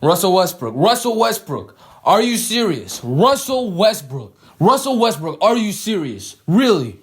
Russell Westbrook. Russell Westbrook. Are you serious? Russell Westbrook. Russell Westbrook. Are you serious? Really?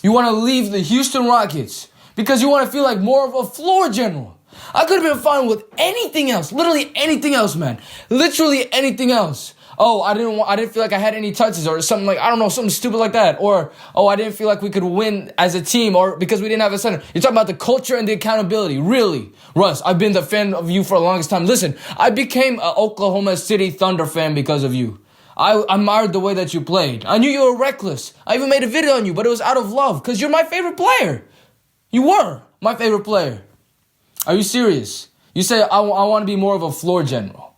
You want to leave the Houston Rockets because you want to feel like more of a floor general. I could have been fine with anything else. Literally anything else, man. Literally anything else. Oh, I didn't feel like I had any touches or something like, I don't know, something stupid like that. Or, oh, I didn't feel like we could win as a team or because we didn't have a center. You're talking about the culture and the accountability. Really? Russ, I've been the fan of you for the longest time. Listen, I became an Oklahoma City Thunder fan because of you. I admired the way that you played. I knew you were reckless. I even made a video on you, but it was out of love because you're my favorite player. You were my favorite player. Are you serious? You say, I want to be more of a floor general.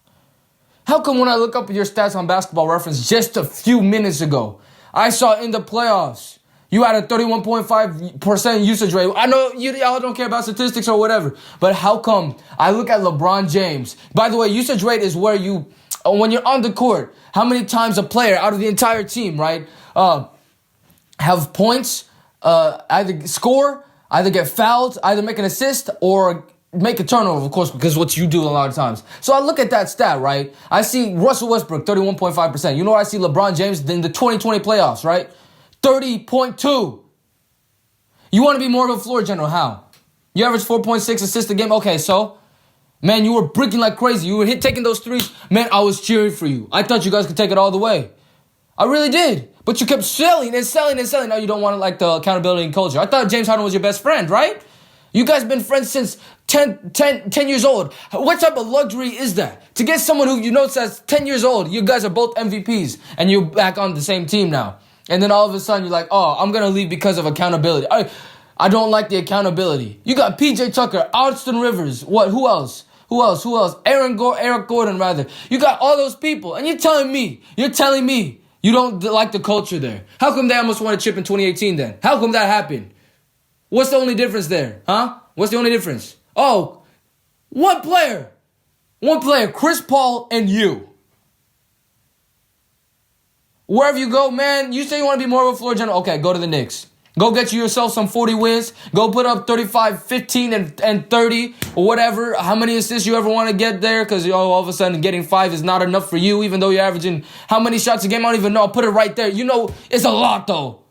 How come when I look up your stats on Basketball Reference just a few minutes ago, I saw in the playoffs, you had a 31.5% usage rate. I know y'all don't care about statistics or whatever, but how come I look at LeBron James? By the way, usage rate is where you, when you're on the court, how many times a player out of the entire team, right, have points, either score, either get fouled, either make an assist, or make a turnover, of course, because what you do a lot of times. So I look at that stat, right? I see Russell Westbrook, 31.5%. You know what I see LeBron James in the 2020 playoffs, right? 30.2. You want to be more of a floor general. How? You average 4.6 assists a game. Okay, so, man, you were bricking like crazy. You were taking those threes. Man, I was cheering for you. I thought you guys could take it all the way. I really did. But you kept selling and selling and selling. Now you don't want like the accountability and culture. I thought James Harden was your best friend, right? You guys been friends since 10 years old. What type of luxury is that? To get someone who you know says 10 years old, you guys are both MVPs, and you're back on the same team now. And then all of a sudden you're like, oh, I'm going to leave because of accountability. I don't like the accountability. You got PJ Tucker, Austin Rivers, what? Who else? Eric Gordon, rather. You got all those people, and you're telling me you don't like the culture there. How come they almost won a chip in 2018 then? How come that happened? What's the only difference there, huh? What's the only difference? Oh, one player, Chris Paul and you. Wherever you go, man, you say you want to be more of a floor general. Okay, go to the Knicks. Go get yourself some 40 wins. Go put up 35, 15, and 30, or whatever. How many assists you ever want to get there? Because all of a sudden getting 5 is not enough for you, even though you're averaging how many shots a game? I don't even know. I'll put it right there. You know, it's a lot, though.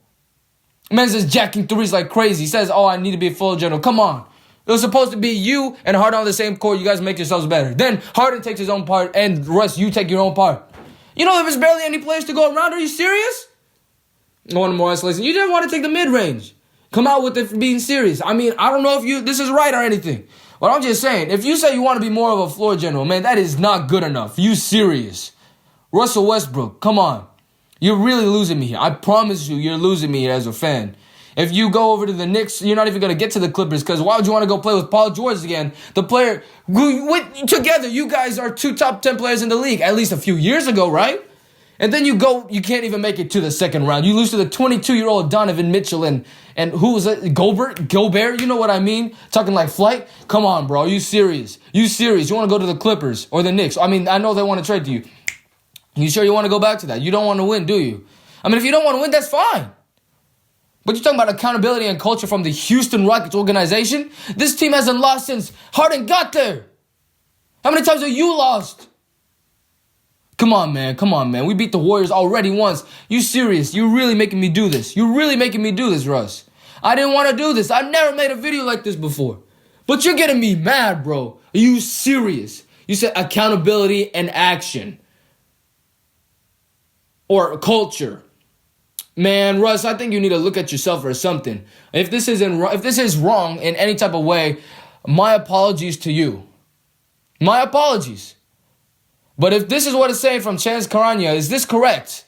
Man says jacking threes like crazy. He says, oh, I need to be a full general. Come on. It was supposed to be you and Harden on the same court. You guys make yourselves better. Then Harden takes his own part, and Russ, you take your own part. You know, there was barely any players to go around. Are you serious? One more isolation. You didn't want to take the mid-range. Come out with it for being serious. I mean, I don't know if this is right or anything. But I'm just saying, if you say you want to be more of a floor general, man, that is not good enough. You serious. Russell Westbrook, come on. You're really losing me here. I promise you're losing me here as a fan. If you go over to the Knicks, you're not even going to get to the Clippers because why would you want to go play with Paul George again? The player, together, you guys are 2 top 10 players in the league, at least a few years ago, right? And then you can't even make it to the second round. You lose to the 22-year-old Donovan Mitchell and who was it? Gobert, you know what I mean? Talking like flight? Come on, bro. Are you serious? You want to go to the Clippers or the Knicks? I mean, I know they want to trade to you. You sure you want to go back to that? You don't want to win, do you? I mean, if you don't want to win, that's fine. But you're talking about accountability and culture from the Houston Rockets organization? This team hasn't lost since Harden got there. How many times have you lost? Come on, man. We beat the Warriors already once. You serious? You're really making me do this. Russ. I didn't want to do this. I never made a video like this before. But you're getting me mad, bro. Are you serious? You said accountability and action. Or culture. Man, Russ, I think you need to look at yourself or something. If this is wrong in any type of way, my apologies to you. My apologies. But if this is what it's saying from Chance Karanya, is this correct?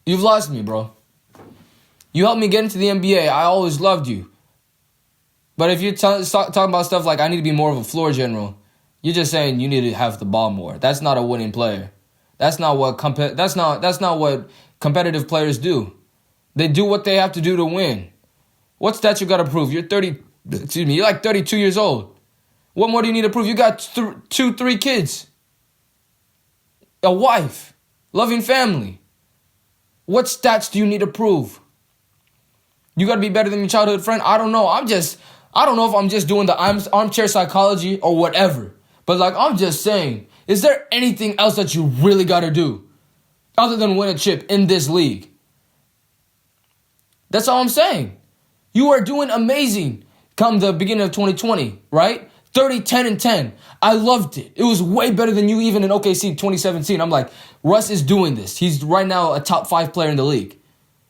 You've lost me, bro. You helped me get into the NBA. I always loved you. But if you're talking about stuff like I need to be more of a floor general, you're just saying you need to have the ball more. That's not a winning player. That's not what competitive players do. They do what they have to do to win. What's that you got to prove? You're like 32 years old. What more do you need to prove? You got 3 kids. A wife. Loving family. What stats do you need to prove? You got to be better than your childhood friend? I don't know. I don't know if I'm just doing the armchair psychology or whatever. But like, I'm just saying, is there anything else that you really got to do other than win a chip in this league? That's all I'm saying. You are doing amazing come the beginning of 2020, right? 30, 10, and 10. I loved it. It was way better than you even in OKC 2017. I'm like, Russ is doing this. He's right now a top 5 player in the league.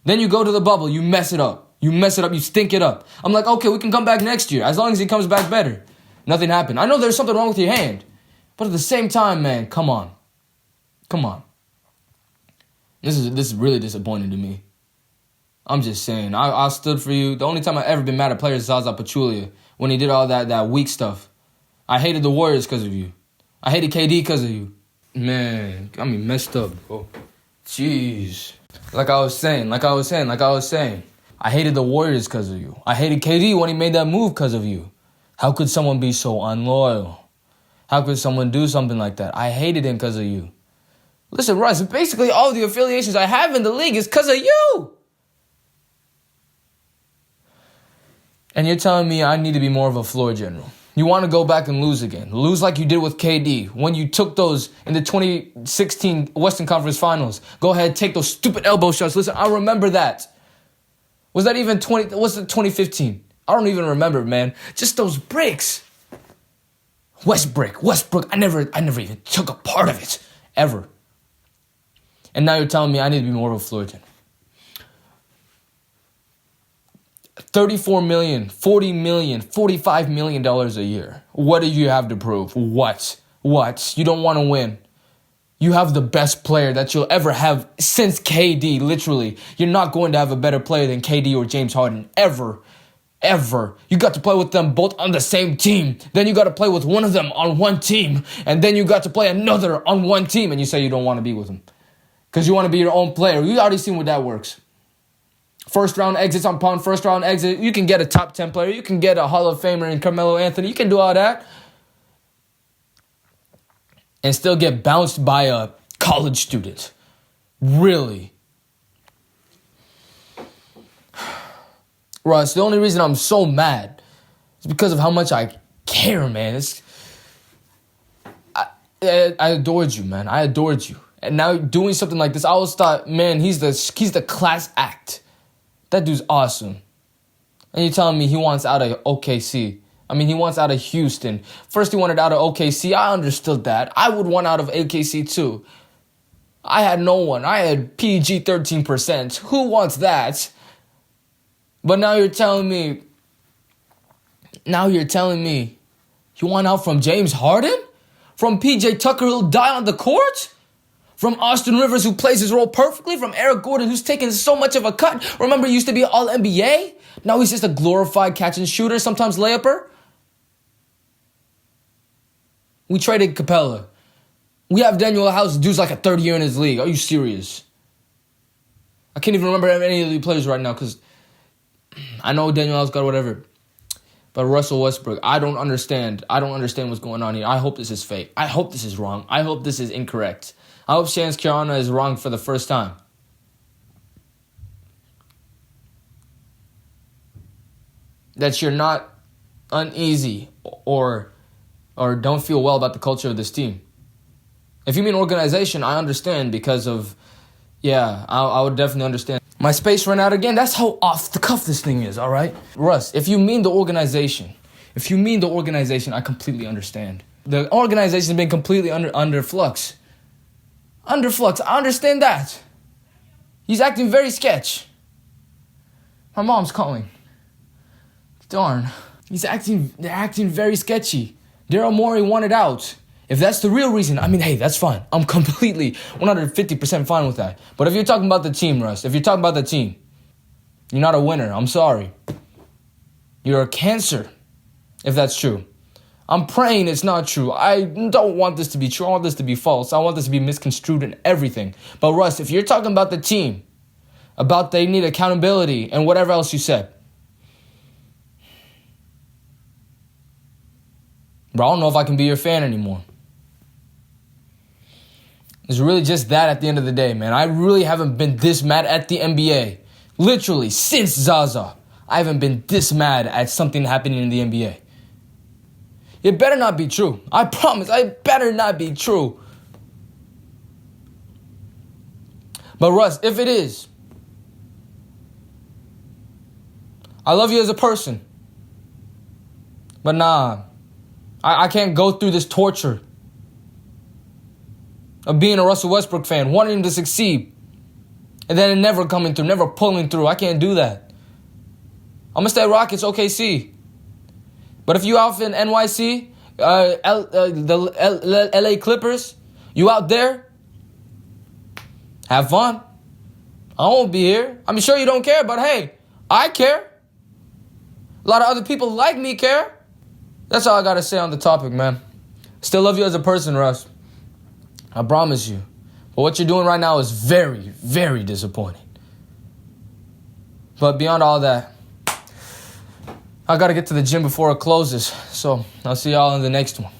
Then you go to the bubble, you mess it up. You stink it up. I'm like, okay, we can come back next year as long as he comes back better. Nothing happened. I know there's something wrong with your hand. But at the same time, man, come on. This is really disappointing to me. I'm just saying, I stood for you. The only time I've ever been mad at players is Zaza Pachulia when he did all that weak stuff. I hated the Warriors because of you. I hated KD because of you. Man, got me messed up, bro. Jeez. Like I was saying. I hated the Warriors because of you. I hated KD when he made that move because of you. How could someone be so unloyal? How could someone do something like that? I hated him because of you. Listen, Russ, basically all the affiliations I have in the league is because of you. And you're telling me I need to be more of a floor general. You want to go back and lose again. Lose like you did with KD when you took those in the 2016 Western Conference Finals. Go ahead, take those stupid elbow shots. Listen, I remember that. Was that even 2015? I don't even remember, man. Just those breaks. Westbrook. I never even took a part of it. Ever. And now you're telling me I need to be more of a floor general. $34 million, $40 million, $45 million a year. What do you have to prove? What? You don't want to win. You have the best player that you'll ever have since KD, literally. You're not going to have a better player than KD or James Harden, ever. You got to play with them both on the same team. Then you got to play with one of them on one team. And then you got to play another on one team. And you say you don't want to be with them. Because you want to be your own player. You already seen what that works. First round exits upon first round exit. You can get a top 10 player. You can get a Hall of Famer in Carmelo Anthony. You can do all that. And still get bounced by a college student. Really? Russ, the only reason I'm so mad is because of how much I care, man. I adored you, man. I adored you. And now doing something like this, I always thought, man, he's the class act. That dude's awesome. And you're telling me he wants out of OKC. I mean, he wants out of Houston. First he wanted out of OKC. I understood that. I would want out of OKC too. I had no one. I had PG 13%. Who wants that? But now you're telling me you want out from James Harden? From PJ Tucker who'll die on the court? From Austin Rivers, who plays his role perfectly? From Eric Gordon, who's taken so much of a cut? Remember, he used to be All-NBA? Now he's just a glorified catch-and-shooter, sometimes layuper? We traded Capella. We have Daniel House, dude's like a third year in his league. Are you serious? I can't even remember any of the players right now because I know Daniel House got whatever. But Russell Westbrook, I don't understand. What's going on here. I hope this is fake. I hope this is wrong. I hope this is incorrect. I hope Shams Charania is wrong for the first time. That you're not uneasy or don't feel well about the culture of this team. If you mean organization, I understand because of, I would definitely understand. My space ran out again. That's how off the cuff this thing is, all right? Russ, if you mean the organization, I completely understand. The organization has been completely under flux. Under flux, I understand that. He's acting very sketch. My mom's calling. Darn. They're acting very sketchy. Daryl Morey wanted out. If that's the real reason, I mean, hey, that's fine. I'm completely 150% fine with that. But if you're talking about the team, Russ, you're not a winner. I'm sorry. You're a cancer, if that's true. I'm praying it's not true. I don't want this to be true. I want this to be false. I want this to be misconstrued and everything. But Russ, if you're talking about the team, about they need accountability and whatever else you said, bro, I don't know if I can be your fan anymore. It's really just that at the end of the day, man. I really haven't been this mad at the NBA. Literally, since Zaza. I haven't been this mad at something happening in the NBA. It better not be true. I promise, it better not be true. But Russ, if it is, I love you as a person. But nah, I can't go through this torture of being a Russell Westbrook fan, wanting him to succeed, and then it never coming through, never pulling through. I can't do that. I'm going to stay at Rockets, OKC. But if you out in NYC, the LA Clippers, you out there, have fun. I won't be here. I'm sure you don't care, but hey, I care. A lot of other people like me care. That's all I got to say on the topic, man. Still love you as a person, Russ. I promise you. But what you're doing right now is very, very disappointing. But beyond all that, I got to get to the gym before it closes. So I'll see y'all in the next one.